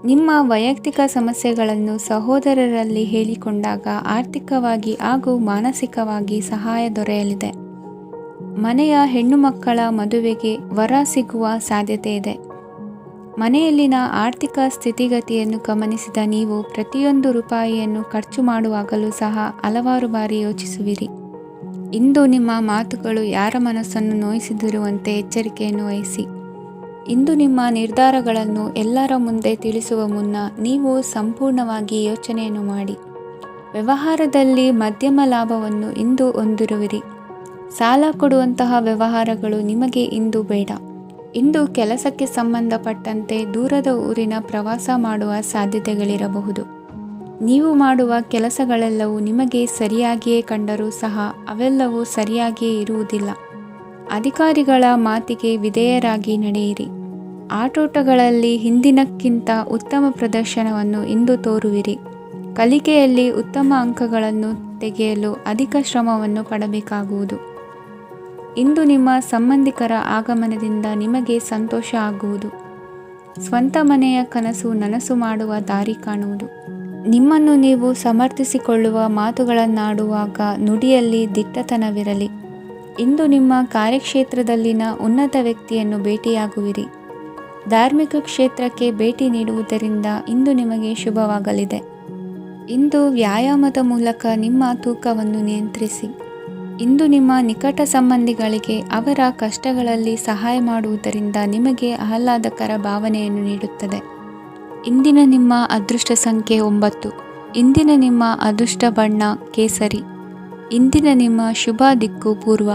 ನಿಮ್ಮ ವೈಯಕ್ತಿಕ ಸಮಸ್ಯೆಗಳನ್ನು ಸಹೋದರರಲ್ಲಿ ಹೇಳಿಕೊಂಡಾಗ ಆರ್ಥಿಕವಾಗಿ ಹಾಗೂ ಮಾನಸಿಕವಾಗಿ ಸಹಾಯ ದೊರೆಯಲಿದೆ. ಮನೆಯ ಹೆಣ್ಣು ಮಕ್ಕಳ ಮದುವೆಗೆ ವರ ಸಿಗುವ ಸಾಧ್ಯತೆ ಇದೆ. ಮನೆಯಲ್ಲಿನ ಆರ್ಥಿಕ ಸ್ಥಿತಿಗತಿಯನ್ನು ಗಮನಿಸಿದ ನೀವು ಪ್ರತಿಯೊಂದು ರೂಪಾಯಿಯನ್ನು ಖರ್ಚು ಮಾಡುವಾಗಲೂ ಸಹ ಹಲವಾರು ಬಾರಿ ಯೋಚಿಸುವಿರಿ. ಇಂದು ನಿಮ್ಮ ಮಾತುಗಳು ಯಾರ ಮನಸ್ಸನ್ನು ನೋಯಿಸಿದಿರುವಂತೆ ಎಚ್ಚರಿಕೆಯನ್ನು ವಹಿಸಿ. ಇಂದು ನಿಮ್ಮ ನಿರ್ಧಾರಗಳನ್ನು ಎಲ್ಲರ ಮುಂದೆ ತಿಳಿಸುವ ಮುನ್ನ ನೀವು ಸಂಪೂರ್ಣವಾಗಿ ಯೋಚನೆಯನ್ನು ಮಾಡಿ. ವ್ಯವಹಾರದಲ್ಲಿ ಮಧ್ಯಮ ಲಾಭವನ್ನು ಇಂದು ಹೊಂದಿರುವಿರಿ. ಸಾಲ ಕೊಡುವಂತಹ ವ್ಯವಹಾರಗಳು ನಿಮಗೆ ಇಂದು ಬೇಡ. ಇಂದು ಕೆಲಸಕ್ಕೆ ಸಂಬಂಧಪಟ್ಟಂತೆ ದೂರದ ಊರಿನ ಪ್ರವಾಸ ಮಾಡುವ ಸಾಧ್ಯತೆಗಳಿರಬಹುದು. ನೀವು ಮಾಡುವ ಕೆಲಸಗಳೆಲ್ಲವೂ ನಿಮಗೆ ಸರಿಯಾಗಿಯೇ ಕಂಡರೂ ಸಹ ಅವೆಲ್ಲವೂ ಸರಿಯಾಗಿಯೇ ಇರುವುದಿಲ್ಲ. ಅಧಿಕಾರಿಗಳ ಮಾತಿಗೆ ವಿಧೇಯರಾಗಿ ನಡೆಯಿರಿ. ಆಟೋಟಗಳಲ್ಲಿ ಹಿಂದಿನಕ್ಕಿಂತ ಉತ್ತಮ ಪ್ರದರ್ಶನವನ್ನು ಇಂದು ತೋರುವಿರಿ. ಕಲಿಕೆಯಲ್ಲಿ ಉತ್ತಮ ಅಂಕಗಳನ್ನು ತೆಗೆಯಲು ಅಧಿಕ ಶ್ರಮವನ್ನು ಪಡಬೇಕಾಗುವುದು. ಇಂದು ನಿಮ್ಮ ಸಂಬಂಧಿಕರ ಆಗಮನದಿಂದ ನಿಮಗೆ ಸಂತೋಷ ಆಗುವುದು. ಸ್ವಂತ ಮನೆಯ ಕನಸು ನನಸು ಮಾಡುವ ದಾರಿ ಕಾಣುವುದು. ನಿಮ್ಮನ್ನು ನೀವು ಸಮರ್ಥಿಸಿಕೊಳ್ಳುವ ಮಾತುಗಳನ್ನಾಡುವಾಗ ನುಡಿಯಲ್ಲಿ ದಿಟ್ಟತನವಿರಲಿ. ಇಂದು ನಿಮ್ಮ ಕಾರ್ಯಕ್ಷೇತ್ರದಲ್ಲಿನ ಉನ್ನತ ವ್ಯಕ್ತಿಯನ್ನು ಭೇಟಿಯಾಗುವಿರಿ. ಧಾರ್ಮಿಕ ಕ್ಷೇತ್ರಕ್ಕೆ ಭೇಟಿ ನೀಡುವುದರಿಂದ ಇಂದು ನಿಮಗೆ ಶುಭವಾಗಲಿದೆ. ಇಂದು ವ್ಯಾಯಾಮದ ಮೂಲಕ ನಿಮ್ಮ ತೂಕವನ್ನು ನಿಯಂತ್ರಿಸಿ. ಇಂದು ನಿಮ್ಮ ನಿಕಟ ಸಂಬಂಧಿಗಳಿಗೆ ಅವರ ಕಷ್ಟಗಳಲ್ಲಿ ಸಹಾಯ ಮಾಡುವುದರಿಂದ ನಿಮಗೆ ಆಹ್ಲಾದಕರ ಭಾವನೆಯನ್ನು ನೀಡುತ್ತದೆ. ಇಂದಿನ ನಿಮ್ಮ ಅದೃಷ್ಟ ಸಂಖ್ಯೆ 9. ಇಂದಿನ ನಿಮ್ಮ ಅದೃಷ್ಟ ಬಣ್ಣ ಕೇಸರಿ. ಇಂದಿನ ನಿಮ್ಮ ಶುಭ ದಿಕ್ಕು ಪೂರ್ವ.